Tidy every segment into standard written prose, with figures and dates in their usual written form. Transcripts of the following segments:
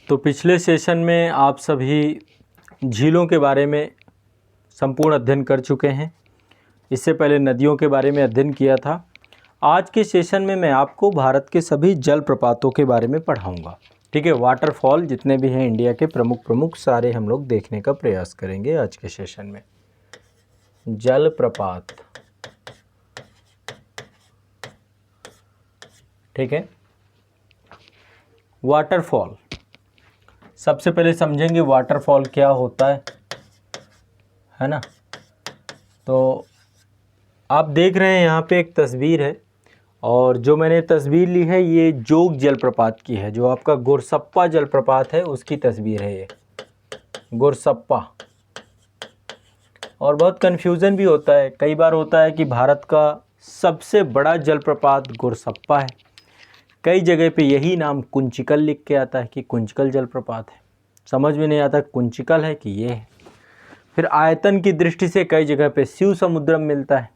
तो पिछले सेशन में आप सभी झीलों के बारे में संपूर्ण अध्ययन कर चुके हैं। इससे पहले नदियों के बारे में अध्ययन किया था। आज के सेशन में मैं आपको भारत के सभी जलप्रपातों के बारे में पढ़ाऊंगा। ठीक है, वाटरफॉल जितने भी हैं इंडिया के प्रमुख सारे हम लोग देखने का प्रयास करेंगे आज के सेशन में। जलप्रपात, ठीक है। वाटरफॉल, सबसे पहले समझेंगे वाटरफॉल क्या होता है ना। तो आप देख रहे हैं यहाँ पे एक तस्वीर है और जो मैंने तस्वीर ली है ये जोग जलप्रपात की है। जो आपका गोरसप्पा जलप्रपात है उसकी तस्वीर है ये, गोरसप्पा। और बहुत कन्फ्यूज़न भी होता है, कई बार होता है कि भारत का सबसे बड़ा जलप्रपात गोरसप्पा है, कई जगह पे यही नाम कुंचिकल लिख के आता है कि कुंचिकल जलप्रपात है। समझ में नहीं आता कुंचिकल है कि ये है। फिर आयतन की दृष्टि से कई जगह पे शिव समुद्रम मिलता है।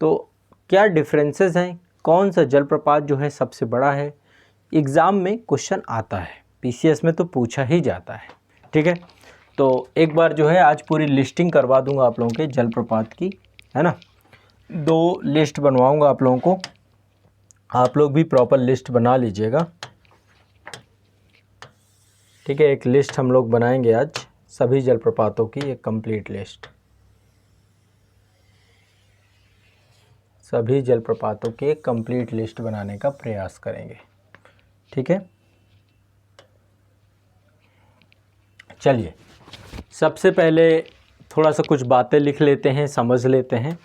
तो क्या डिफरेंसेस हैं, कौन सा जलप्रपात जो है सबसे बड़ा है, एग्ज़ाम में क्वेश्चन आता है, पीसीएस में तो पूछा ही जाता है। ठीक है, तो एक बार जो है आज पूरी लिस्टिंग करवा दूंगा आप लोगों के जलप्रपात की, है ना। 2 लिस्ट बनवाऊंगा आप लोगों को, आप लोग भी प्रॉपर लिस्ट बना लीजिएगा। ठीक है, एक लिस्ट हम लोग बनाएंगे आज सभी जलप्रपातों की, एक कंप्लीट लिस्ट, सभी जलप्रपातों की एक कंप्लीट लिस्ट बनाने का प्रयास करेंगे। ठीक है, चलिए सबसे पहले थोड़ा सा कुछ बातें लिख लेते हैं, समझ लेते हैं।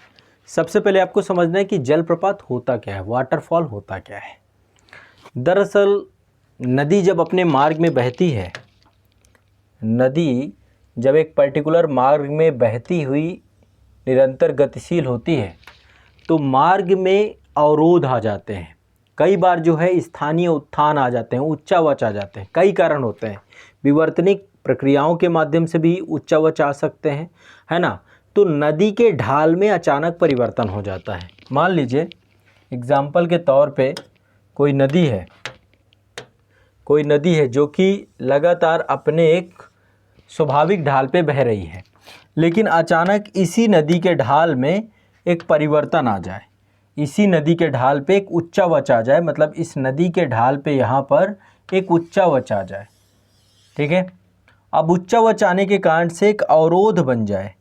सबसे पहले आपको समझना है कि जलप्रपात होता क्या है, वाटरफॉल होता क्या है। दरअसल नदी जब अपने मार्ग में बहती है, नदी जब एक पर्टिकुलर मार्ग में बहती हुई निरंतर गतिशील होती है तो मार्ग में अवरोध आ जाते हैं। कई बार जो है स्थानीय उत्थान आ जाते हैं, उच्चावच आ जाते हैं। कई कारण होते हैं, विवर्तनिक प्रक्रियाओं के माध्यम से भी उच्चावच आ सकते हैं, है ना। तो नदी के ढाल में अचानक परिवर्तन हो जाता है। मान लीजिए एग्जाम्पल के तौर पे कोई नदी है जो कि लगातार अपने एक स्वाभाविक ढाल पे बह रही है, लेकिन अचानक इसी नदी के ढाल में एक परिवर्तन आ जाए, इसी नदी के ढाल पे एक उच्चावच आ जाए, मतलब इस नदी के ढाल पे यहाँ पर एक उच्चावच आ जाए। ठीक है, अब उच्चावच आने के कारण से एक अवरोध बन जाए,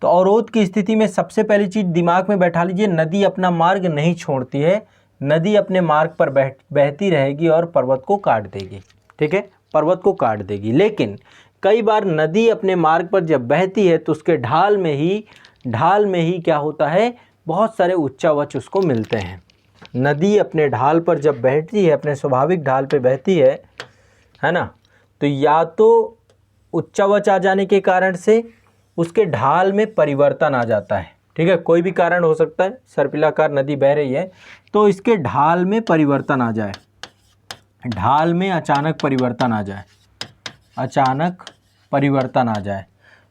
तो अवरोध की स्थिति में सबसे पहली चीज़ दिमाग में बैठा लीजिए, नदी अपना मार्ग नहीं छोड़ती है, नदी अपने मार्ग पर बहती रहेगी और पर्वत को काट देगी। ठीक है, पर्वत को काट देगी। लेकिन कई बार नदी अपने मार्ग पर जब बहती है तो उसके ढाल में ही क्या होता है, बहुत सारे उच्चावच उसको मिलते हैं। नदी अपने ढाल पर जब बहती है, अपने स्वाभाविक ढाल पे बहती है ना, तो या तो उच्चावच आ जाने के कारण से उसके ढाल में परिवर्तन आ जाता है। ठीक है, कोई भी कारण हो सकता है, सर्पिलाकार नदी बह रही है तो इसके ढाल में परिवर्तन आ जाए, ढाल में अचानक परिवर्तन आ जाए।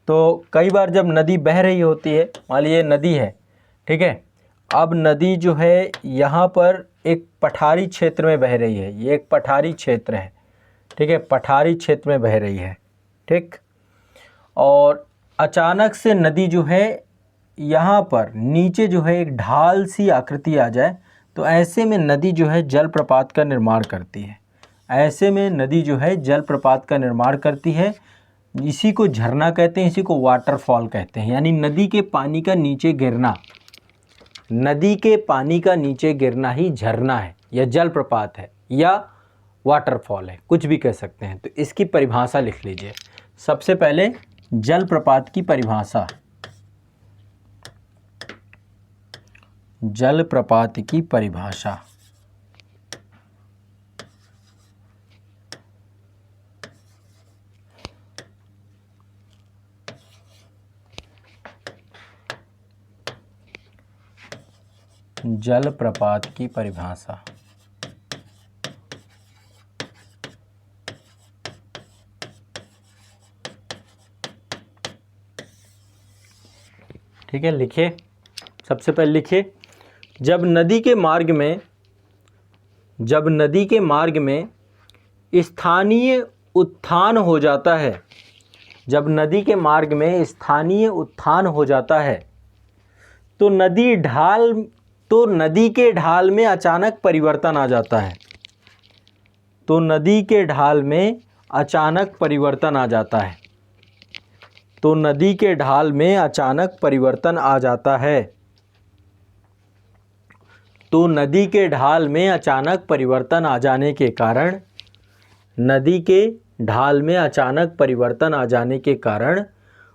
तो कई बार जब नदी बह रही होती है, मान लीजिए नदी है, ठीक है, अब नदी जो है यहाँ पर एक पठारी क्षेत्र में बह रही है, ये एक पठारी क्षेत्र है। ठीक है, पठारी क्षेत्र में बह रही है। ठीक, और अचानक से नदी जो है यहाँ पर नीचे जो है एक ढाल सी आकृति आ जाए, तो ऐसे में नदी जो है जलप्रपात का निर्माण करती है। ऐसे में नदी जो है जलप्रपात का निर्माण करती है। इसी को झरना कहते हैं, इसी को वाटरफॉल कहते हैं। यानी नदी के पानी का नीचे गिरना, नदी के पानी का नीचे गिरना ही झरना है या जलप्रपात है या वाटरफॉल है, कुछ भी कह सकते हैं। तो इसकी परिभाषा लिख लीजिए। सबसे पहले जलप्रपात की परिभाषा, जलप्रपात की परिभाषा। जलप्रपात की परिभाषा, ठीक है, लिखिए। सबसे पहले लिखिए, जब नदी के मार्ग में स्थानीय उत्थान हो जाता है, जब नदी के मार्ग में स्थानीय उत्थान हो जाता है, तो नदी के ढाल में अचानक परिवर्तन आ जाता है। तो नदी के ढाल में अचानक परिवर्तन आ जाता है। तो नदी के ढाल में अचानक परिवर्तन आ जाता है। तो नदी के ढाल में अचानक परिवर्तन आ जाने के कारण, नदी के ढाल में अचानक परिवर्तन आ जाने के कारण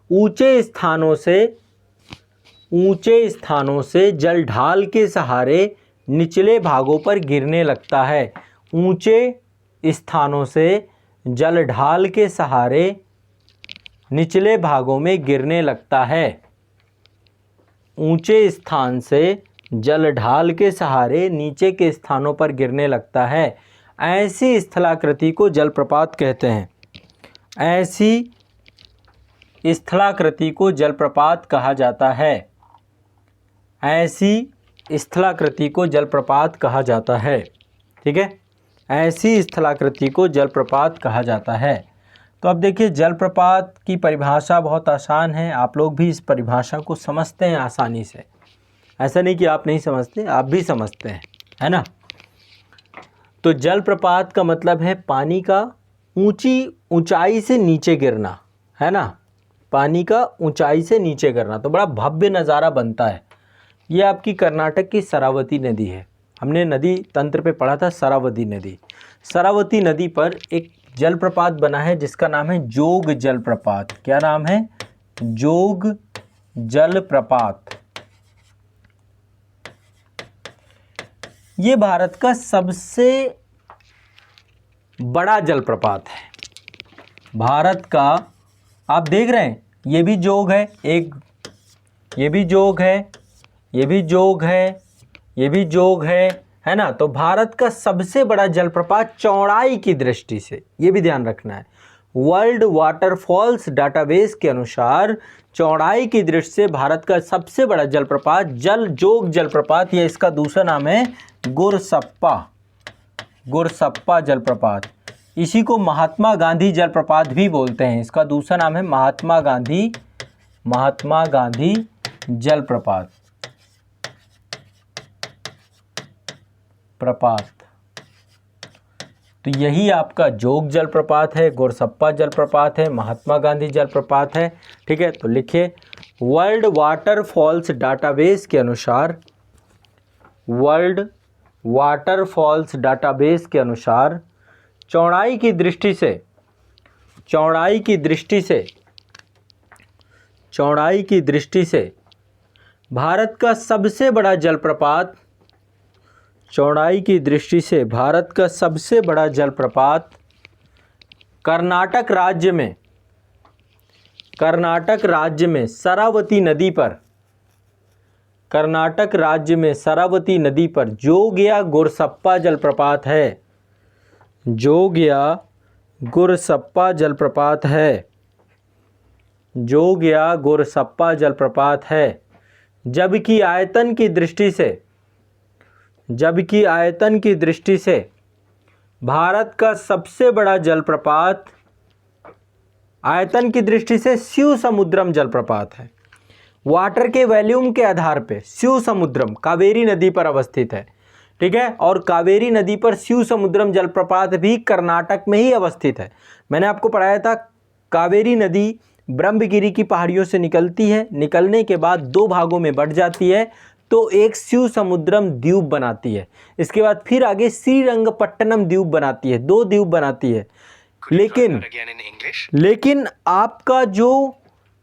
ऊंचे स्थानों से जल ढाल के सहारे निचले भागों पर गिरने लगता है। ऊंचे स्थानों से जल ढाल के सहारे निचले भागों में गिरने लगता है। ऊंचे स्थान से जल ढाल के सहारे नीचे के स्थानों पर गिरने लगता है। ऐसी स्थलाकृति को जलप्रपात कहते हैं। ऐसी स्थलाकृति को जलप्रपात कहा जाता है। ऐसी स्थलाकृति को जलप्रपात कहा जाता है। ठीक है, ऐसी स्थलाकृति को जलप्रपात कहा जाता है। तो अब देखिए, जलप्रपात की परिभाषा बहुत आसान है, आप लोग भी इस परिभाषा को समझते हैं आसानी से। ऐसा नहीं कि आप नहीं समझते, आप भी समझते हैं, है ना। तो जलप्रपात का मतलब है पानी का ऊंचाई से नीचे गिरना, है ना। पानी का ऊंचाई से नीचे गिरना, तो बड़ा भव्य नज़ारा बनता है। ये आपकी कर्नाटक की शरावती नदी है। हमने नदी तंत्र पे पढ़ा था शरावती नदी। शरावती नदी पर एक जलप्रपात बना है जिसका नाम है जोग जलप्रपात। क्या नाम है? जोग जलप्रपात। ये भारत का सबसे बड़ा जलप्रपात है। भारत का, आप देख रहे हैं, ये भी जोग है, एक ये भी जोग है, ये भी जोग है, ये भी जोग है ना। तो भारत का सबसे बड़ा जलप्रपात चौड़ाई की दृष्टि से, ये भी ध्यान रखना है, वर्ल्ड वाटरफॉल्स डाटाबेस के अनुसार चौड़ाई की दृष्टि से भारत का सबसे बड़ा जलप्रपात जोग जलप्रपात, या इसका दूसरा नाम है गुरसप्पा जलप्रपात। इसी को महात्मा गांधी जलप्रपात भी बोलते हैं। इसका दूसरा नाम है महात्मा गांधी जलप्रपात। तो यही आपका जोग जलप्रपात है, गुरसप्पा जलप्रपात है, महात्मा गांधी जलप्रपात है। ठीक है, तो लिखिए, वर्ल्ड वाटरफॉल्स डाटाबेस के अनुसार, वर्ल्ड वाटरफॉल्स डाटाबेस के अनुसार चौड़ाई की दृष्टि से भारत का सबसे बड़ा जलप्रपात, चौड़ाई की दृष्टि से भारत का सबसे बड़ा जलप्रपात कर्नाटक राज्य में शरावती नदी पर जोग या गुरसप्पा जलप्रपात है। जोग या गुरसप्पा जलप्रपात है। जोग या गुरसप्पा जलप्रपात है। जबकि आयतन की दृष्टि से भारत का सबसे बड़ा जलप्रपात आयतन की दृष्टि से शिव समुद्रम जलप्रपात है। वाटर के वॉल्यूम के आधार पे शिव समुद्रम कावेरी नदी पर अवस्थित है। ठीक है, और कावेरी नदी पर शिव समुद्रम जलप्रपात भी कर्नाटक में ही अवस्थित है। मैंने आपको पढ़ाया था, कावेरी नदी ब्रह्मगिरी की पहाड़ियों से निकलती है, निकलने के बाद दो भागों में बंट जाती है, तो एक शिव समुद्रम द्वीप बनाती है। इसके बाद फिर आगे श्रीरंगपट्टनम द्वीप बनाती है, दो द्वीप बनाती है। लेकिन आपका जो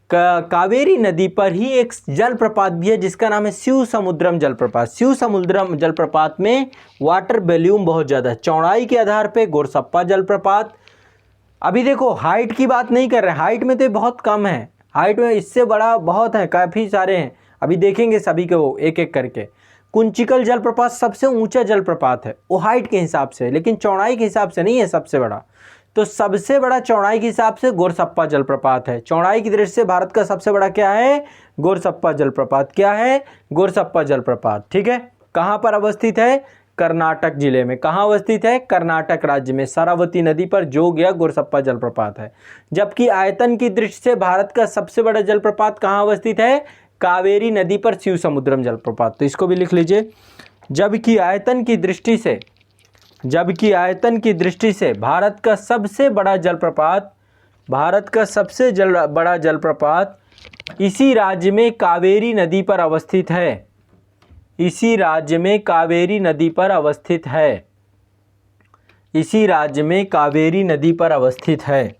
कावेरी नदी पर ही एक जलप्रपात भी है जिसका नाम है शिव समुद्रम जलप्रपात। शिव समुद्रम जलप्रपात में वाटर वॉल्यूम बहुत ज़्यादा है। चौड़ाई के आधार पे गुरसप्पा जलप्रपात, अभी देखो हाइट की बात नहीं कर रहे हैं, हाइट में तो बहुत कम है, हाइट में इससे बड़ा बहुत है, काफ़ी सारे हैं, अभी देखेंगे सभी को एक एक करके। कुंचिकल जलप्रपात सबसे ऊंचा जलप्रपात है, वो हाइट के हिसाब से, लेकिन चौड़ाई के हिसाब से नहीं है सबसे बड़ा। तो सबसे बड़ा चौड़ाई के हिसाब से गुरसप्पा जलप्रपात है। चौड़ाई की दृष्टि से भारत का सबसे बड़ा क्या है? गुरसप्पा जलप्रपात। क्या है? गुरसप्पा जलप्रपात। ठीक है, कहाँ पर अवस्थित है? कर्नाटक जिले में। कहाँ अवस्थित है? कर्नाटक राज्य में शरावती नदी पर जोग या गोरसप्पा जलप्रपात है। जबकि आयतन की दृष्टि से भारत का सबसे बड़ा जलप्रपात कहाँ अवस्थित है? कावेरी नदी पर शिवसमुद्रम जलप्रपात। तो इसको भी लिख लीजिए। जबकि आयतन की दृष्टि से भारत का सबसे बड़ा जलप्रपात इसी राज्य में कावेरी नदी पर अवस्थित है। इसी राज्य में कावेरी नदी पर अवस्थित है।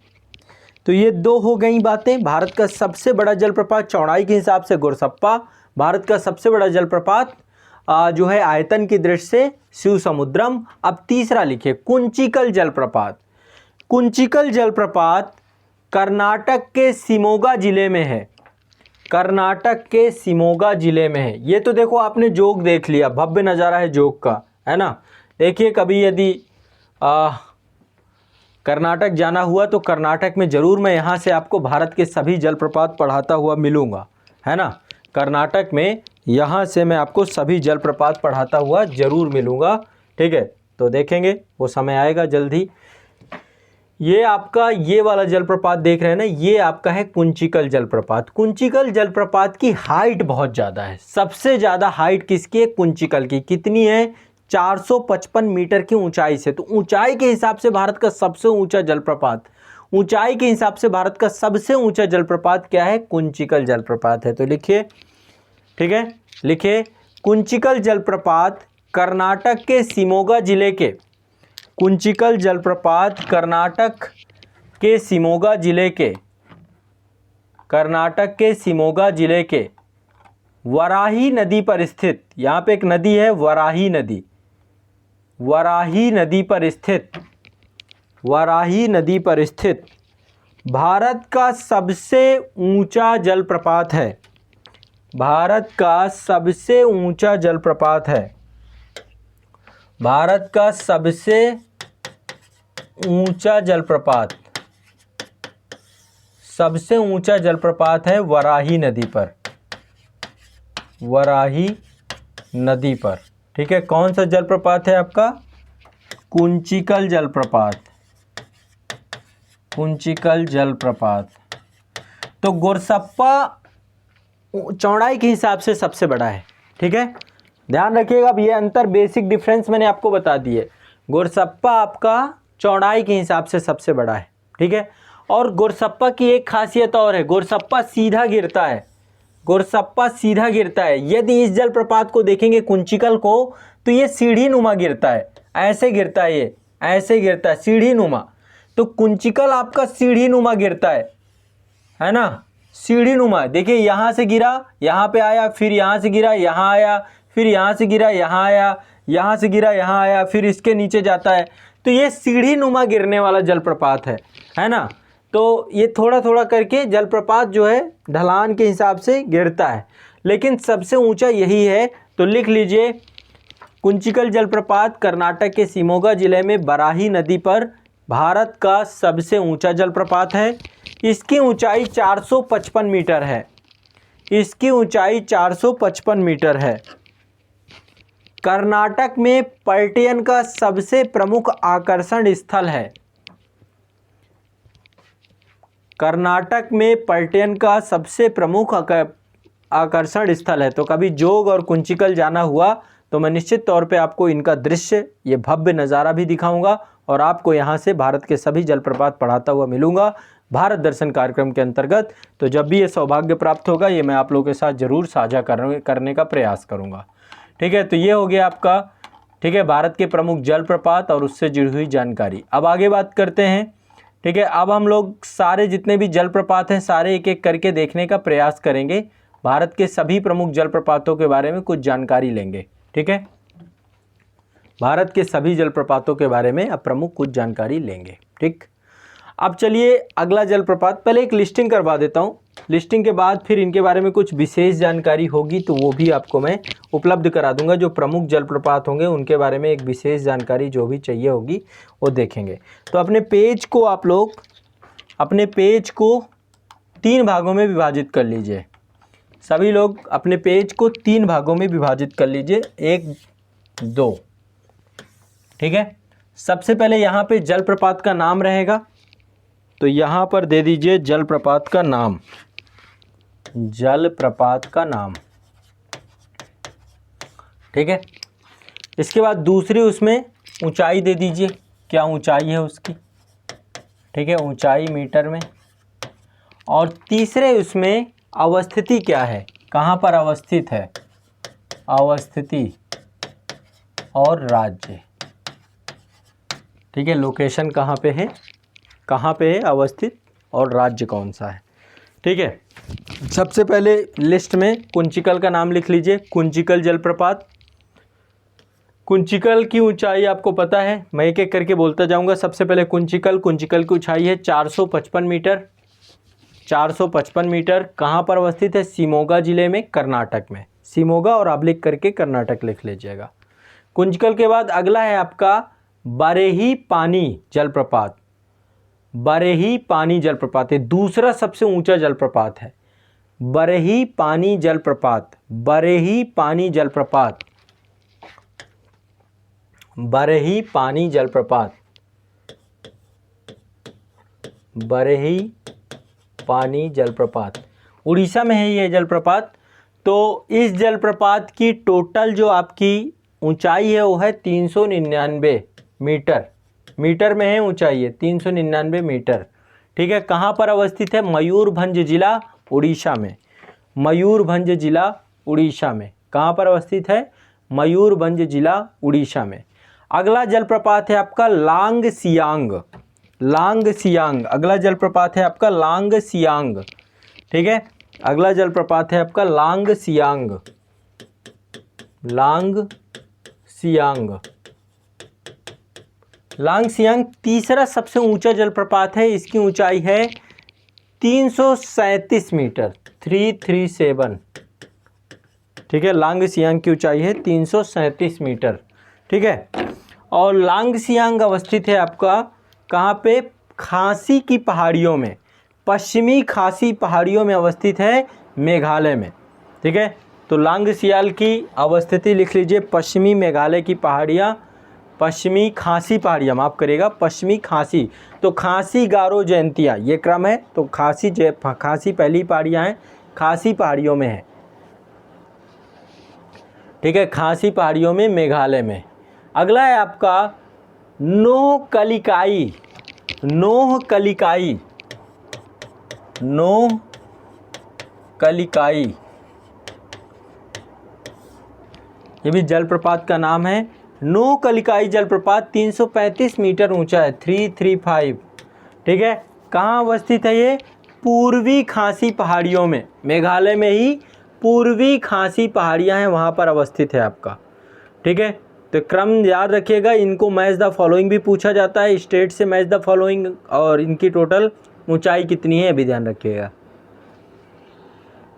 तो ये दो हो गई बातें। भारत का सबसे बड़ा जलप्रपात चौड़ाई के हिसाब से गोरसप्पा, भारत का सबसे बड़ा जलप्रपात जो है आयतन की दृष्टि से शिवसमुद्रम। अब तीसरा लिखिए कुंचिकल जलप्रपात। कुंचिकल जलप्रपात कर्नाटक के शिमोगा जिले में है। कर्नाटक के शिमोगा जिले में है। ये तो देखो आपने जोग देख लिया, भव्य नज़ारा है जोग का, है ना। देखिए कभी यदि कर्नाटक जाना हुआ तो कर्नाटक में ज़रूर मैं यहाँ से आपको भारत के सभी जलप्रपात पढ़ाता हुआ मिलूँगा, है ना। कर्नाटक में यहाँ से मैं आपको सभी जलप्रपात पढ़ाता हुआ ज़रूर मिलूँगा, ठीक है। तो देखेंगे, वो समय आएगा जल्दी। ये आपका ये वाला जलप्रपात देख रहे हैं ना, ये आपका है कुंचिकल जलप्रपात। कुंचिकल जलप्रपात की हाइट बहुत ज़्यादा है। सबसे ज़्यादा हाइट किसकी है? कुंचिकल की। कितनी है? 455 मीटर की ऊंचाई से। तो ऊंचाई के हिसाब से भारत का सबसे ऊंचा जलप्रपात, ऊंचाई के हिसाब से भारत का सबसे ऊंचा जलप्रपात क्या है? कुंचिकल जलप्रपात है। तो लिखिए, ठीक है, लिखिए कुंचिकल जलप्रपात कर्नाटक के शिमोगा जिले के, कुंचिकल जलप्रपात कर्नाटक के शिमोगा जिले के वराही नदी पर स्थित, यहाँ पे एक नदी है वराही नदी पर स्थित भारत का सबसे ऊंचा जलप्रपात है। भारत का सबसे ऊंचा जलप्रपात है। भारत का सबसे ऊंचा जलप्रपात है वराही नदी पर, ठीक है। कौन सा जलप्रपात है आपका? कुंचिकल जलप्रपात। तो गोरसप्पा चौड़ाई के हिसाब से सबसे बड़ा है, ठीक है। ध्यान रखिएगा, अब ये अंतर, बेसिक डिफरेंस मैंने आपको बता दिए। गोरसप्पा आपका चौड़ाई के हिसाब से सबसे बड़ा है, ठीक है। और गोरसप्पा की एक खासियत और है, गोरसप्पा सीधा गिरता है। यदि इस जलप्रपात को देखेंगे कुंचिकल को, तो ये सीढ़ी नुमा गिरता है, ऐसे गिरता है, ये ऐसे गिरता है सीढ़ी नुमा। तो कुंचिकल आपका सीढ़ी नुमा गिरता है ना, सीढ़ी नुमा। देखिए यहाँ से गिरा, यहाँ पे आया, फिर यहाँ से गिरा, यहाँ आया, फिर यहाँ से गिरा, यहाँ आया, यहाँ से गिरा, यहाँ आया, फिर इसके नीचे जाता है। तो ये सीढ़ी नुमा गिरने वाला जलप्रपात है ना। तो ये थोड़ा थोड़ा करके जलप्रपात जो है ढलान के हिसाब से गिरता है, लेकिन सबसे ऊंचा यही है। तो लिख लीजिए कुंचिकल जलप्रपात कर्नाटक के शिमोगा जिले में बराही नदी पर भारत का सबसे ऊंचा जलप्रपात है। इसकी ऊंचाई 455 मीटर है। इसकी ऊंचाई 455 मीटर है। कर्नाटक में पर्यटन का सबसे प्रमुख आकर्षण स्थल है। कर्नाटक में पर्यटन का सबसे प्रमुख आकर्षण स्थल है। तो कभी जोग और कुंचिकल जाना हुआ तो मैं निश्चित तौर पे आपको इनका दृश्य, ये भव्य नज़ारा भी दिखाऊंगा और आपको यहाँ से भारत के सभी जलप्रपात पढ़ाता हुआ मिलूंगा भारत दर्शन कार्यक्रम के अंतर्गत। तो जब भी ये सौभाग्य प्राप्त होगा, ये मैं आप लोगों के साथ ज़रूर साझा करने का प्रयास करूँगा, ठीक है। तो ये हो गया आपका, ठीक है, भारत के प्रमुख जलप्रपात और उससे जुड़ी हुई जानकारी। अब आगे बात करते हैं, ठीक है। अब हम लोग सारे जितने भी जलप्रपात हैं सारे एक एक करके देखने का प्रयास करेंगे। भारत के सभी प्रमुख जलप्रपातों के बारे में कुछ जानकारी लेंगे, ठीक है। भारत के सभी जलप्रपातों के बारे में अब प्रमुख कुछ जानकारी लेंगे, ठीक। अब चलिए अगला जलप्रपात, पहले एक लिस्टिंग करवा देता हूँ। लिस्टिंग के बाद फिर इनके बारे में कुछ विशेष जानकारी होगी तो वो भी आपको मैं उपलब्ध करा दूंगा। जो प्रमुख जलप्रपात होंगे उनके बारे में एक विशेष जानकारी जो भी चाहिए होगी वो देखेंगे। तो अपने पेज को आप लोग, अपने पेज को 3 भागों में विभाजित कर लीजिए। सभी लोग अपने पेज को 3 भागों में विभाजित कर लीजिए, 1 2, ठीक है। सबसे पहले यहाँ पे जलप्रपात का नाम रहेगा, तो यहाँ पर दे दीजिए जलप्रपात का नाम, जलप्रपात का नाम, ठीक है। इसके बाद दूसरी उसमें ऊंचाई दे दीजिए, क्या ऊंचाई है उसकी, ठीक है, ऊंचाई मीटर में। और तीसरे उसमें अवस्थिति क्या है, कहाँ पर अवस्थित है, अवस्थिति और राज्य, ठीक है, लोकेशन कहाँ पे है, कहाँ पे है अवस्थित और राज्य कौन सा है, ठीक है। सबसे पहले लिस्ट में कुंचिकल का नाम लिख लीजिए, कुंचिकल जलप्रपात। कुंचिकल की ऊंचाई आपको पता है, मैं एक एक करके बोलता जाऊंगा। सबसे पहले कुंचिकल की ऊंचाई है 455 मीटर, 455 मीटर। कहाँ पर अवस्थित है, शिमोगा जिले में, कर्नाटक में। शिमोगा और ऑब्लिक करके कर्नाटक लिख लीजिएगा। कुंचिकल के बाद अगला है आपका बरेही पानी जलप्रपात। बरेही पानी जलप्रपात है, दूसरा सबसे ऊंचा जलप्रपात है, बरेही पानी जलप्रपात, बरेही पानी जलप्रपात, बरेही पानी जलप्रपात, बरेही पानी जलप्रपात, उड़ीसा में है ये जलप्रपात। तो इस जलप्रपात की टोटल जो आपकी ऊंचाई है वो है 399 मीटर, मीटर में है ऊंचाई है 399 मीटर, ठीक है। कहाँ पर अवस्थित है, मयूरभंज जिला उड़ीसा में, मयूरभंज जिला उड़ीसा में। कहाँ पर अवस्थित है, मयूरभंज जिला उड़ीसा में। अगला जलप्रपात है आपका लांग सियांग, लांग सियांग, अगला जलप्रपात है आपका लांग सियांग, ठीक है। अगला जलप्रपात है आपका लांग सियांग, लांग सियांग, लांग सियांग तीसरा सबसे ऊंचा जलप्रपात है, इसकी ऊंचाई है 337 मीटर, 337, ठीक है। लांग सियांग की ऊंचाई है 337 मीटर, ठीक है। और लांग सियांग अवस्थित है आपका कहाँ पे, खासी की पहाड़ियों में, पश्चिमी खासी पहाड़ियों में अवस्थित है, मेघालय में, ठीक है। तो लांग सियांग की अवस्थिति लिख लीजिए, पश्चिमी मेघालय की पहाड़ियाँ, पश्चिमी खासी पहाड़ियाँ, माफ़ करिएगा, पश्चिमी खासी। तो खासी, गारो, जयंतिया ये क्रम है। तो खासी पहली पहाड़ियाँ हैं, खासी पहाड़ियों में है, ठीक है, खासी पहाड़ियों में, मेघालय में। अगला है आपका नोह कलिकाई, नोह कलिकाई, नोह कलिकाई, ये भी जलप्रपात का नाम है। नोह कलिकाई जलप्रपात 335 मीटर ऊंचा है, 335, ठीक है। कहाँ अवस्थित है ये, पूर्वी खासी पहाड़ियों में, मेघालय में ही पूर्वी खासी पहाड़ियाँ हैं, वहाँ पर अवस्थित है आपका, ठीक है। तो क्रम याद रखिएगा, इनको मैच द फॉलोइंग भी पूछा जाता है, स्टेट से मैच द फॉलोइंग, और इनकी टोटल ऊंचाई कितनी है भी ध्यान रखिएगा।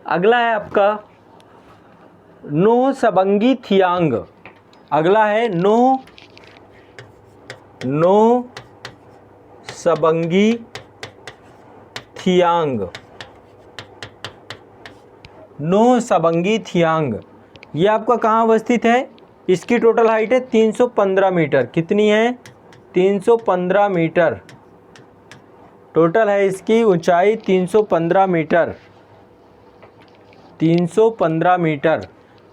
अगला है आपका नोह सबंगी थियांग, अगला है नोह सबंगी थियांग, नोह सबंगी थियांग, ये आपका कहाँ अवस्थित है, इसकी टोटल हाइट है 315 मीटर, कितनी है, 315 मीटर, टोटल है इसकी ऊंचाई 315 मीटर, 315 मीटर।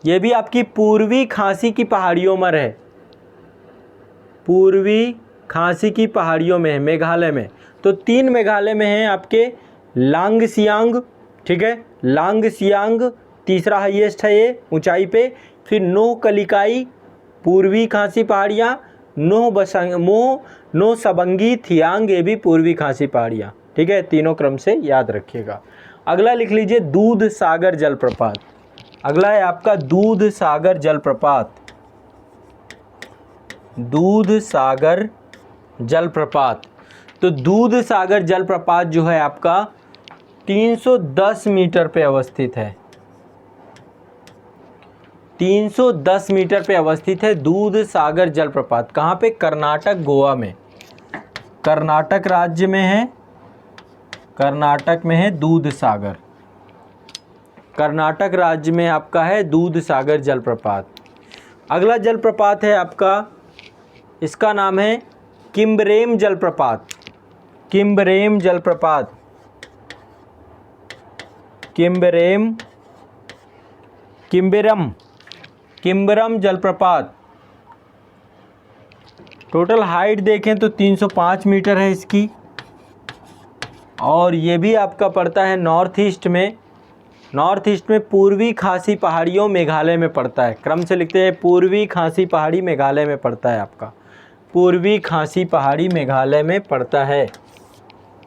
ये भी आपकी पूर्वी खासी की पहाड़ियों में है, पूर्वी खासी की पहाड़ियों में है, मेघालय में। तो 3 मेघालय में हैं आपके, लांग सियांग, ठीक है, लांग सियांग तीसरा हाईएस्ट है ये ऊंचाई पे, फिर नोह कलिकाई पूर्वी खासी पहाड़ियाँ, नोह सबंगी थियांग ये भी पूर्वी खासी पहाड़ियाँ, ठीक है, तीनों क्रम से याद रखिएगा। अगला लिख लीजिए दूध सागर जलप्रपात, अगला है आपका दूध सागर जलप्रपात, दूध सागर जलप्रपात। तो दूध सागर जलप्रपात जो है आपका 310 मीटर पे अवस्थित है, 310 मीटर पे अवस्थित है दूध सागर जलप्रपात। कहाँ पे, कर्नाटक, गोवा में, कर्नाटक राज्य में है, कर्नाटक में है दूध सागर, कर्नाटक राज्य में आपका है दूध सागर जलप्रपात। अगला जलप्रपात है आपका इसका नाम है किम्बरेम जलप्रपात। किम्बरेम जलप्रपात, किम्बरेम, किम्बरम, किम्बरम जलप्रपात। टोटल हाइट देखें तो 305 मीटर है इसकी, और ये भी आपका पड़ता है नॉर्थ ईस्ट में। नॉर्थ ईस्ट में पूर्वी खासी पहाड़ियों मेघालय में पड़ता है। क्रम से लिखते हैं, पूर्वी खासी पहाड़ी मेघालय में पड़ता है आपका। पूर्वी खासी पहाड़ी मेघालय में पड़ता है।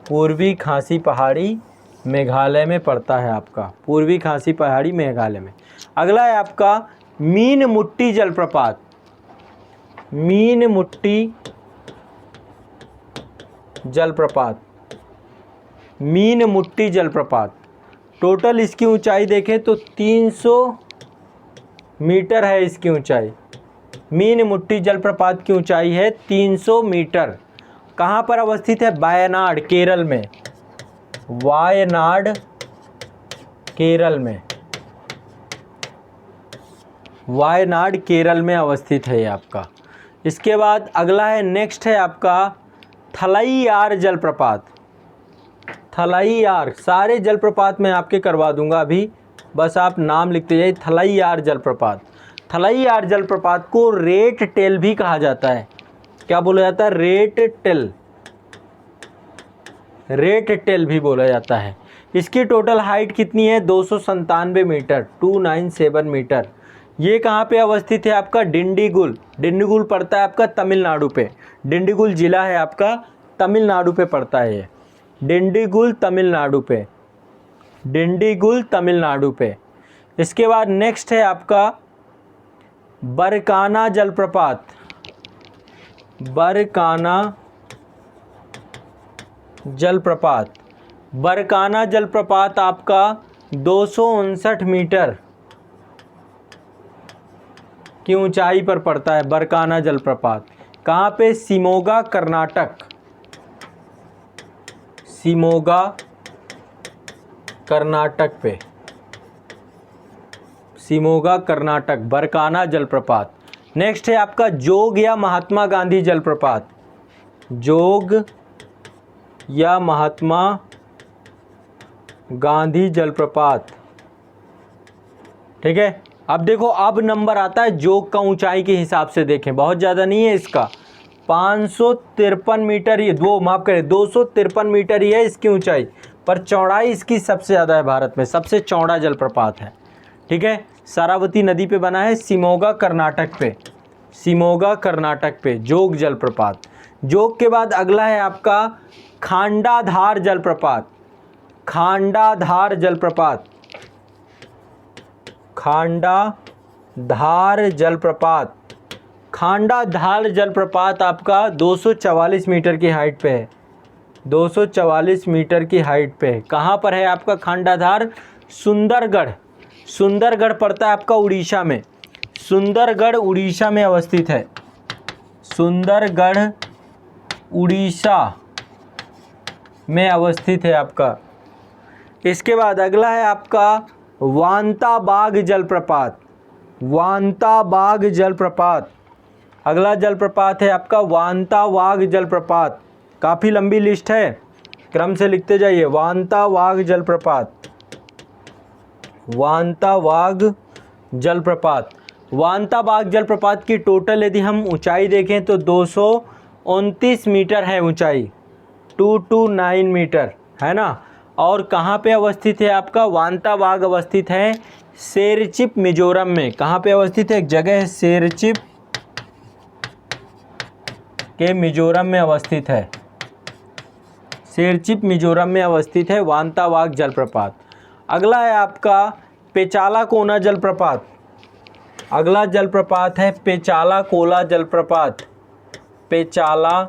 पूर्वी खासी पहाड़ी मेघालय में पड़ता है आपका। पूर्वी खासी पहाड़ी मेघालय में। अगला है आपका मीन मुट्टी जलप्रपात। मीन मुट्टी जलप्रपात, मीन मुट्टी जलप्रपात। टोटल इसकी ऊंचाई देखें तो 300 मीटर है इसकी ऊंचाई। मीन मुट्टी जलप्रपात की ऊंचाई है 300 मीटर। कहाँ पर अवस्थित है? वायनाड, केरल में। वायनाड, केरल में। वायनाड, केरल में अवस्थित है ये आपका। इसके बाद अगला है, नेक्स्ट है आपका थलैयार जलप्रपात। थलैयार, सारे जलप्रपात मैं आपके करवा दूंगा अभी, बस आप नाम लिखते जाइए। थलैयार जलप्रपात। थलैयार जलप्रपात को रेट टेल भी कहा जाता है। क्या बोला जाता है? Rate tell. रेट टेल भी बोला जाता है। इसकी टोटल हाइट कितनी है? 297 मीटर, 297 मीटर। ये कहाँ पे अवस्थित है आपका? डिंडीगुल। डिंडीगुल पड़ता है आपका तमिलनाडु पे। डिंडीगुल जिला है आपका, तमिलनाडु पे पड़ता है ये। डिंडीगुल तमिलनाडु पे। डिंडीगुल तमिलनाडु पे। इसके बाद नेक्स्ट है आपका बरकाना जलप्रपात। बरकाना जलप्रपात। बरकाना जलप्रपात आपका 259 मीटर की ऊंचाई पर पड़ता है। बरकाना जलप्रपात कहाँ पे? शिमोगा, कर्नाटक। शिमोगा, कर्नाटक पे। शिमोगा, कर्नाटक, बरकाना जलप्रपात। नेक्स्ट है आपका जोग या महात्मा गांधी जलप्रपात। जोग या महात्मा गांधी जलप्रपात। ठीक है, अब देखो, अब नंबर आता है जोग का ऊंचाई के हिसाब से। देखें, बहुत ज़्यादा नहीं है इसका, 553 मीटर, ये माफ़ करें 253 मीटर ही है इसकी ऊंचाई, पर चौड़ाई इसकी सबसे ज़्यादा है। भारत में सबसे चौड़ा जलप्रपात है। ठीक है, सारावती नदी पे बना है, शिमोगा, कर्नाटक पे। शिमोगा, कर्नाटक पे जोग जलप्रपात। जोग के बाद अगला है आपका खांडाधार जलप्रपात। खांडाधार जलप्रपात। खांडाधार जलप्रपात। खांडाधार जलप्रपात आपका 244 मीटर की हाइट पे है। 244 मीटर की हाइट पे है। कहाँ पर है आपका खांडाधार? सुंदरगढ़। सुंदरगढ़ पड़ता है आपका उड़ीसा में। सुंदरगढ़ उड़ीसा में अवस्थित है। सुंदरगढ़ उड़ीसा में अवस्थित है आपका। इसके बाद अगला है आपका वांता बाग जलप्रपात। वांता बाग जलप्रपात। अगला जलप्रपात है आपका वांता वाग जलप्रपात। काफ़ी लंबी लिस्ट है, क्रम से लिखते जाइए। वांता वाग जलप्रपात। वांता वाग जलप्रपात। वांता बाग जलप्रपात की टोटल यदि हम ऊंचाई देखें तो 229 मीटर है ऊंचाई, 229 मीटर है ना। और कहाँ पे अवस्थित है आपका वांता बाग? अवस्थित है शेरचिप, मिजोरम में। कहाँ पे अवस्थित है? एक जगह है शेरचिप के मिजोरम में अवस्थित है। शेरचिप मिजोरम में अवस्थित है वांता बाग जलप्रपात। अगला है आपका पेचाला कोना जलप्रपात। अगला जलप्रपात है पेचाला कोला जलप्रपात। पेचाला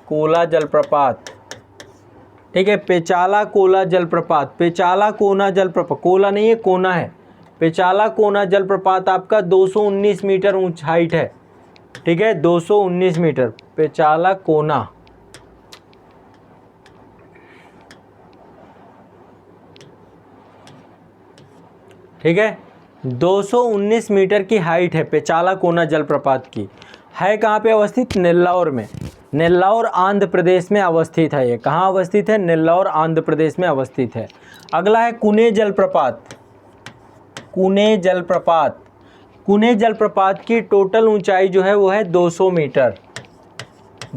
कोला जलप्रपात। ठीक है, पेचाला कोला जलप्रपात। पेचाला कोना जलप्रपात, कोला नहीं है, कोना है। पेचाला कोना जलप्रपात आपका 219 मीटर ऊंच हाइट है। ठीक है, 219 मीटर पेचाला कोना। ठीक है, 219 मीटर की हाइट है पेचाला कोना जलप्रपात की। है कहाँ पे अवस्थित? नेल्लौर में। नेल्लौर आंध्र प्रदेश में अवस्थित है। ये कहाँ अवस्थित है? नेल्लौर आंध्र प्रदेश में अवस्थित है। अगला है कुने जलप्रपात। कुने जलप्रपात, कुने जलप्रपात की टोटल ऊंचाई जो है वो है 200 मीटर।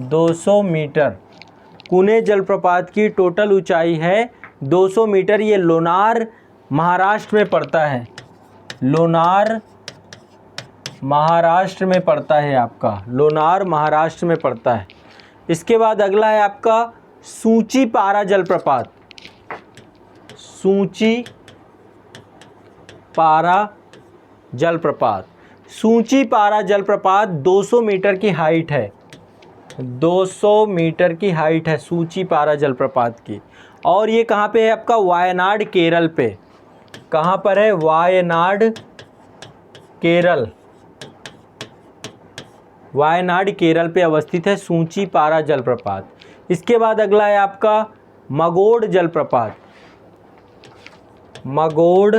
200 मीटर कुने जलप्रपात की टोटल ऊंचाई है 200 मीटर। ये लोनार महाराष्ट्र में पड़ता है। लोनार महाराष्ट्र में पड़ता है आपका, लोनार महाराष्ट्र में पड़ता है। इसके बाद अगला है आपका सूचीपारा जलप्रपात। सूचीपारा जलप्रपात, सूचीपारा जलप्रपात 200 मीटर की हाइट है। 200 मीटर की हाइट है सूचीपारा जलप्रपात की। और ये कहाँ पे है आपका? वायनाड केरल पे। कहाँ पर है? वायनाड केरल। वायनाड केरल पे अवस्थित है सूचीपारा जलप्रपात। इसके बाद अगला है आपका मगोड़ जलप्रपात। मगोड़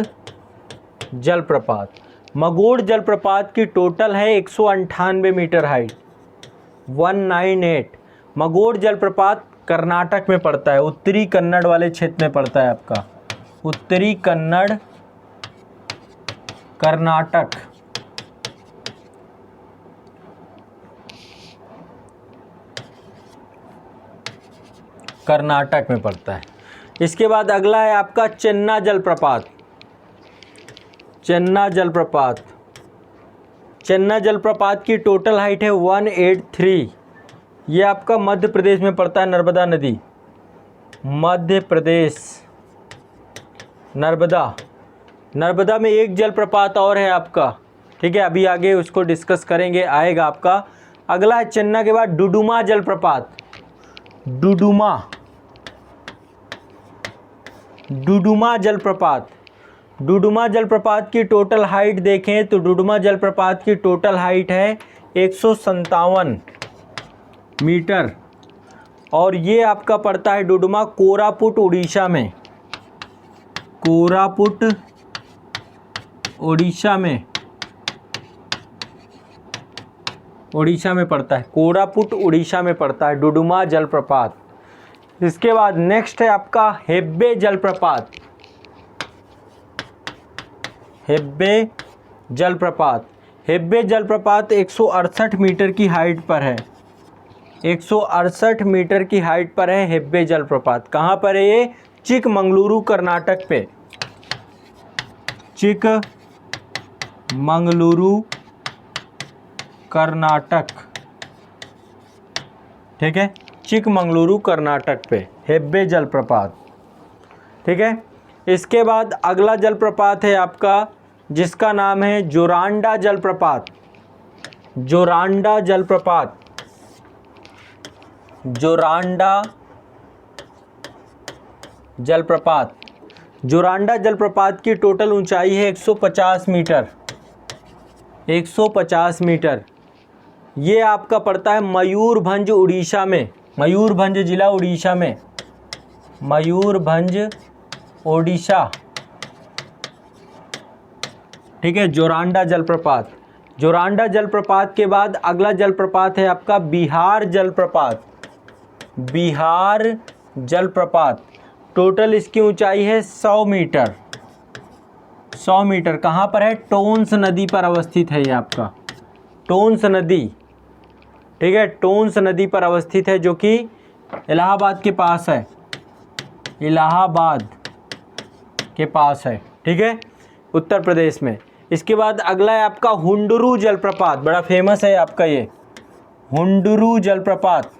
जलप्रपात, मगोड़ जलप्रपात की टोटल है 198 मीटर हाइट, 198। मगोड़ जलप्रपात कर्नाटक में पड़ता है, उत्तरी कन्नड़ वाले क्षेत्र में पड़ता है आपका, उत्तरी कन्नड़ कर्नाटक। कर्नाटक में पड़ता है। इसके बाद अगला है आपका चेन्ना जलप्रपात। चेन्ना जलप्रपात, चेन्ना जलप्रपात की टोटल हाइट है 183। ये आपका मध्य प्रदेश में पड़ता है, नर्मदा नदी, मध्य प्रदेश, नर्मदा। नर्मदा में एक जलप्रपात और है आपका, ठीक है, अभी आगे उसको डिस्कस करेंगे, आएगा आपका। अगला है चेन्नई के बाद डुडुमा जलप्रपात। डुडुमा, डुडुमा जलप्रपात, डुडुमा जलप्रपात की टोटल हाइट देखें तो डुडुमा जलप्रपात की टोटल हाइट है 157 मीटर। और ये आपका पड़ता है डुडुमा कोरापुट उड़ीसा में। कोरापुट उड़ीसा में, उड़ीसा में पड़ता है, कोरापुट उड़ीसा में पड़ता है डुडुमा जलप्रपात। इसके बाद नेक्स्ट है आपका हेब्बे जलप्रपात। हेब्बे जलप्रपात, हेब्बे जलप्रपात 168 मीटर की हाइट पर है, 168 मीटर की हाइट पर है हेब्बे जलप्रपात। कहाँ पर है ये? चिकमंगलुरु कर्नाटक पे, चिकमंगलुरु कर्नाटक, ठीक है, चिकमंगलुरु कर्नाटक पे हेब्बे जलप्रपात, ठीक है। इसके बाद अगला जलप्रपात है आपका जिसका नाम है जोरांडा जलप्रपात। जोरांडा जलप्रपात, जोरांडा जलप्रपात, जोरांडा जलप्रपात की टोटल ऊंचाई है 150 मीटर, 150 मीटर। ये आपका पड़ता है मयूरभंज उड़ीसा में, मयूरभंज जिला उड़ीसा में, मयूरभंज ओडिशा, ठीक है। जोरांडा जलप्रपात, जोरांडा जलप्रपात के बाद अगला जलप्रपात है आपका बिहार जलप्रपात। बिहार जलप्रपात, टोटल इसकी ऊंचाई है 100 मीटर, 100 मीटर। कहाँ पर है? टोंस नदी पर अवस्थित है ये आपका, टोंस नदी, ठीक है, टोंस नदी पर अवस्थित है जो कि इलाहाबाद के पास है, इलाहाबाद के पास है, ठीक है, उत्तर प्रदेश में। इसके बाद अगला है आपका हुंडरू जलप्रपात, बड़ा फेमस है आपका ये हुंडरू जलप्रपात।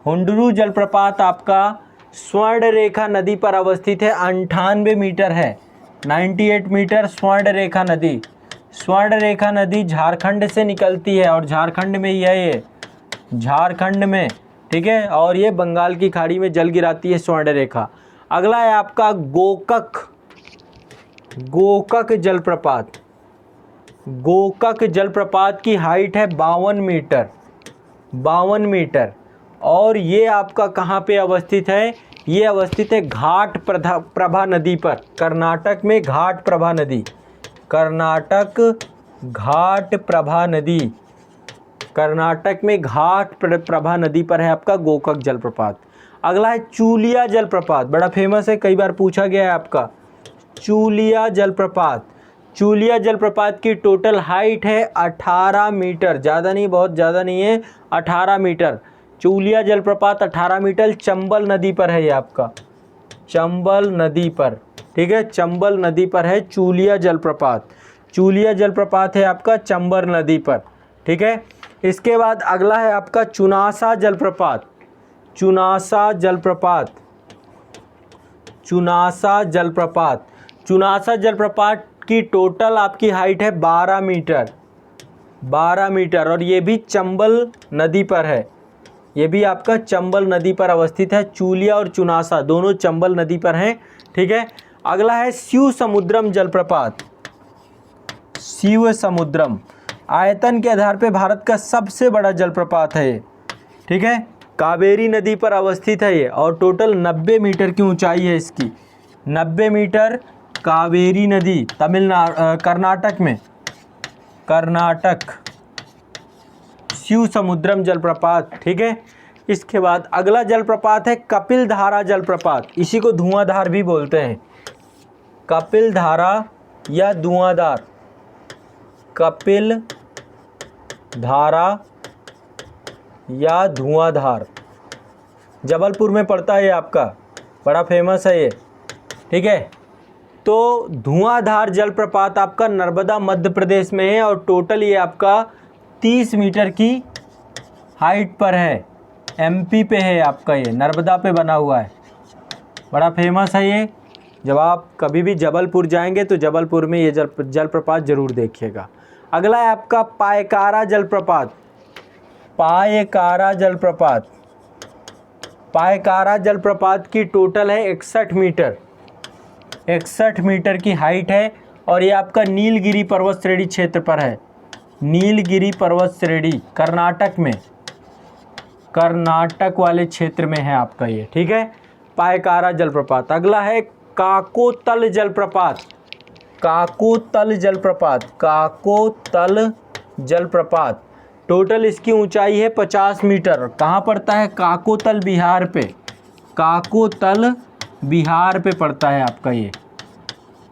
हुंडरू जलप्रपात आपका स्वर्ण रेखा नदी पर अवस्थित है, 98 मीटर है, 98 मीटर स्वर्ण रेखा नदी। स्वर्ण रेखा नदी झारखंड से निकलती है और झारखंड में ही है ये, झारखंड में, ठीक है, और ये बंगाल की खाड़ी में जल गिराती है स्वर्ण रेखा। अगला है आपका गोकक, गोकक जलप्रपात। गोकक जलप्रपात की हाइट है 52 मीटर, 52 मीटर। और ये आपका कहाँ पे अवस्थित है? ये अवस्थित है घाट प्रभा नदी पर, कर्नाटक में घाट प्रभा नदी, कर्नाटक घाट प्रभा नदी, कर्नाटक में घाट प्रभा नदी पर है आपका गोकक जलप्रपात। अगला है चूलिया जलप्रपात, बड़ा फेमस है, कई बार पूछा गया है आपका। चूलिया जलप्रपात, चूलिया जलप्रपात की टोटल हाइट है 18 मीटर, ज़्यादा नहीं, बहुत ज़्यादा नहीं है, 18 मीटर। चूलिया जलप्रपात 18 मीटर चंबल नदी पर है ये आपका, चंबल नदी पर, ठीक है, चंबल नदी पर है चूलिया जलप्रपात। चूलिया जलप्रपात है आपका चंबल नदी पर, ठीक है। इसके बाद अगला है आपका चुनासा जलप्रपात। चुनासा जलप्रपात, चुनासा जलप्रपात, चुनासा जलप्रपात की टोटल आपकी हाइट है 12 मीटर, 12 मीटर, और ये भी चंबल नदी पर है, ये भी आपका चंबल नदी पर अवस्थित है। चूलिया और चुनासा दोनों चंबल नदी पर हैं, ठीक है। अगला है शिव समुद्रम जलप्रपात। शिव समुद्रम आयतन के आधार पे भारत का सबसे बड़ा जलप्रपात है ये, ठीक है, कावेरी नदी पर अवस्थित है ये, और टोटल 90 मीटर की ऊंचाई है इसकी, 90 मीटर, कावेरी नदी, कर्नाटक में, कर्नाटक, शिव समुद्रम जलप्रपात, ठीक है। इसके बाद अगला जलप्रपात है कपिल धारा जलप्रपात, इसी को धुआंधार भी बोलते हैं, कपिल धारा या धुआंधार, कपिल धारा या धुआंधार, जबलपुर में पड़ता है ये आपका, बड़ा फेमस है ये, ठीक है। तो धुआंधार जलप्रपात आपका नर्मदा मध्य प्रदेश में है, और टोटल ये आपका 30 मीटर की हाइट पर है, एमपी पे है आपका, ये नर्मदा पे बना हुआ है, बड़ा फेमस है ये। जब आप कभी भी जबलपुर जाएंगे तो जबलपुर में ये जलप्रपात ज़रूर देखिएगा। अगला है आपका पायकारा जलप्रपात। पायकारा जलप्रपात, पायकारा जलप्रपात की टोटल है 61 मीटर, 61 मीटर की हाइट है, और ये आपका नीलगिरी पर्वत श्रेणी क्षेत्र पर है, नीलगिरी पर्वत श्रेणी, कर्नाटक में, कर्नाटक वाले क्षेत्र में है आपका ये, ठीक है, पायकारा जलप्रपात। अगला है काकोतल जलप्रपात। काकोतल जलप्रपात, काकोतल जलप्रपात, टोटल इसकी ऊंचाई है 50 मीटर। कहाँ पड़ता है? काकोतल बिहार पे, काकोतल बिहार पे पड़ता है आपका ये,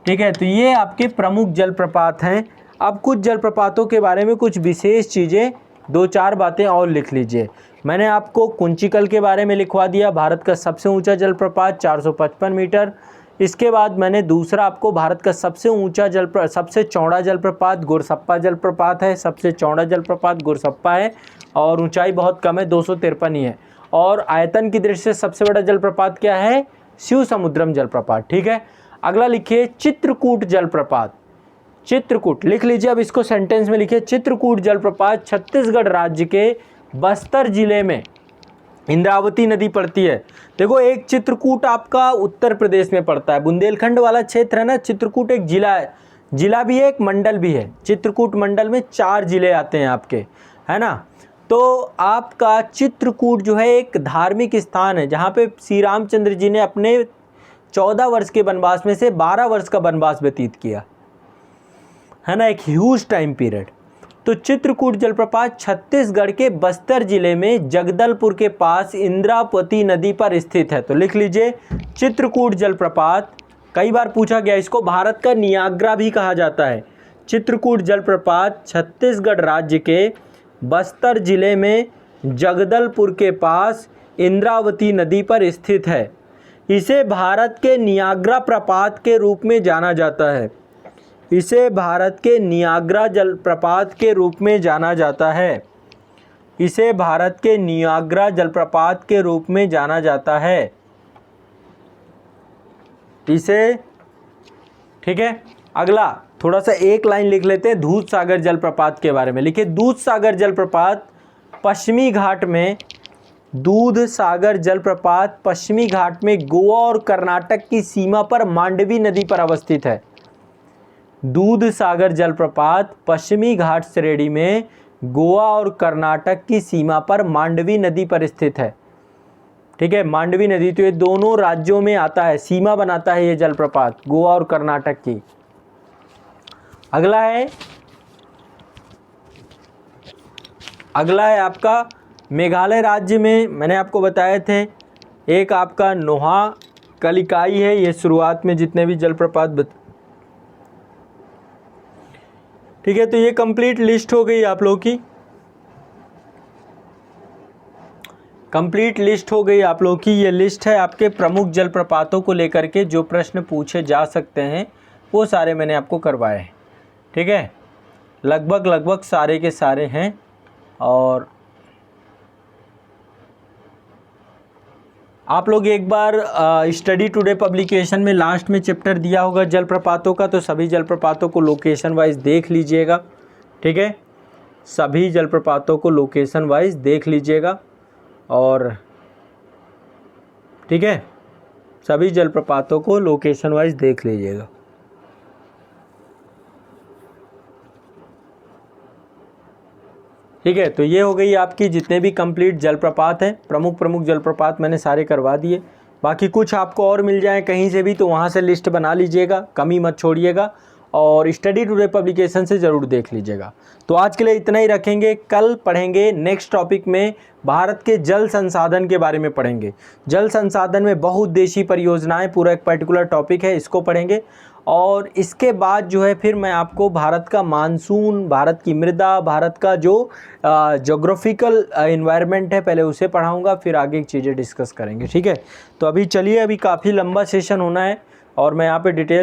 ठीक है। तो ये आपके प्रमुख जलप्रपात हैं। अब कुछ जलप्रपातों के बारे में कुछ विशेष चीज़ें, 2-4 बातें और लिख लीजिए। मैंने आपको कुंचिकल के बारे में लिखवा दिया, भारत का सबसे ऊंचा जलप्रपात 455 मीटर। इसके बाद मैंने दूसरा आपको भारत का सबसे चौड़ा जलप्रपात गुरसप्पा जलप्रपात है, सबसे चौड़ा जलप्रपात गुरसप्पा है, और ऊंचाई बहुत कम है, 253 ही है। और आयतन की दृष्टि से सबसे बड़ा जलप्रपात क्या है? शिव समुद्रम जलप्रपात, ठीक है। अगला लिखिए चित्रकूट जलप्रपात। चित्रकूट लिख लीजिए, अब इसको सेंटेंस में लिखिए। चित्रकूट जलप्रपात छत्तीसगढ़ राज्य के बस्तर जिले में इंद्रावती नदी पड़ती है। देखो, एक चित्रकूट आपका उत्तर प्रदेश में पड़ता है, बुंदेलखंड वाला क्षेत्र है ना। चित्रकूट एक जिला है, जिला भी है, एक मंडल भी है। चित्रकूट मंडल में 4 जिले आते हैं आपके, है ना। तो आपका चित्रकूट जो है एक धार्मिक स्थान है, जहाँ पे श्री रामचंद्र जी ने अपने 14 वर्ष के वनवास में से 12 वर्ष का वनवास व्यतीत किया, है ना, एक ह्यूज टाइम पीरियड। तो चित्रकूट जलप्रपात छत्तीसगढ़ के बस्तर जिले में जगदलपुर के पास इंद्रावती नदी पर स्थित है। तो लिख लीजिए चित्रकूट जलप्रपात, कई बार पूछा गया, इसको भारत का नियाग्रा भी कहा जाता है। चित्रकूट जलप्रपात छत्तीसगढ़ राज्य के बस्तर जिले में जगदलपुर के पास इंद्रावती नदी पर स्थित है। इसे भारत के नियाग्रा प्रपात के रूप में जाना जाता है। इसे भारत के नियाग्रा जलप्रपात के रूप में जाना जाता है। इसे भारत के नियाग्रा जलप्रपात के रूप में जाना जाता है इसे, ठीक है। अगला थोड़ा सा एक लाइन लिख लेते हैं दूधसागर जलप्रपात के बारे में। लिखिए दूधसागर जलप्रपात पश्चिमी घाट में, दूधसागर जलप्रपात पश्चिमी घाट में गोवा और कर्नाटक की सीमा पर मांडवी नदी पर अवस्थित है। दूधसागर जलप्रपात पश्चिमी घाट श्रेणी में गोवा और कर्नाटक की सीमा पर मांडवी नदी पर स्थित है, ठीक है। मांडवी नदी, तो ये दोनों राज्यों में आता है, सीमा बनाता है ये जलप्रपात गोवा और कर्नाटक की। अगला है अगला है आपका मेघालय राज्य में मैंने आपको बताए थे एक आपका नोहा कलिकाई है। ये शुरुआत में जितने भी जलप्रपात ठीक है, तो ये कंप्लीट लिस्ट हो गई आप लोगों की, कंप्लीट लिस्ट हो गई आप लोगों की। ये लिस्ट है आपके प्रमुख जलप्रपातों को लेकर के जो प्रश्न पूछे जा सकते हैं, वो सारे मैंने आपको करवाए हैं। ठीक है, लगभग सारे के सारे हैं। और आप लोग एक बार स्टडी टुडे पब्लिकेशन में लास्ट में चैप्टर दिया होगा जलप्रपातों का, तो सभी जलप्रपातों को लोकेशन वाइज देख लीजिएगा। ठीक है, सभी जलप्रपातों को लोकेशन वाइज देख लीजिएगा। और ठीक है, सभी जलप्रपातों को लोकेशन वाइज देख लीजिएगा। ठीक है, तो ये हो गई आपकी जितने भी कंप्लीट जलप्रपात हैं, प्रमुख जलप्रपात मैंने सारे करवा दिए। बाकी कुछ आपको और मिल जाए कहीं से भी तो वहाँ से लिस्ट बना लीजिएगा, कमी मत छोड़िएगा और स्टडी टुडे पब्लिकेशन से ज़रूर देख लीजिएगा। तो आज के लिए इतना ही रखेंगे, कल पढ़ेंगे नेक्स्ट टॉपिक में भारत के जल संसाधन के बारे में पढ़ेंगे। जल संसाधन में बहुउद्देशीय परियोजनाएं पूरा एक पर्टिकुलर टॉपिक है, इसको पढ़ेंगे। और इसके बाद जो है फिर मैं आपको भारत का मानसून, भारत की मृदा, भारत का जो जोग्राफिकल एनवायरनमेंट है पहले उसे पढ़ाऊँगा, फिर आगे की चीज़ें डिस्कस करेंगे। ठीक है, तो अभी चलिए, अभी काफ़ी लंबा सेशन होना है और मैं यहाँ पे डिटेल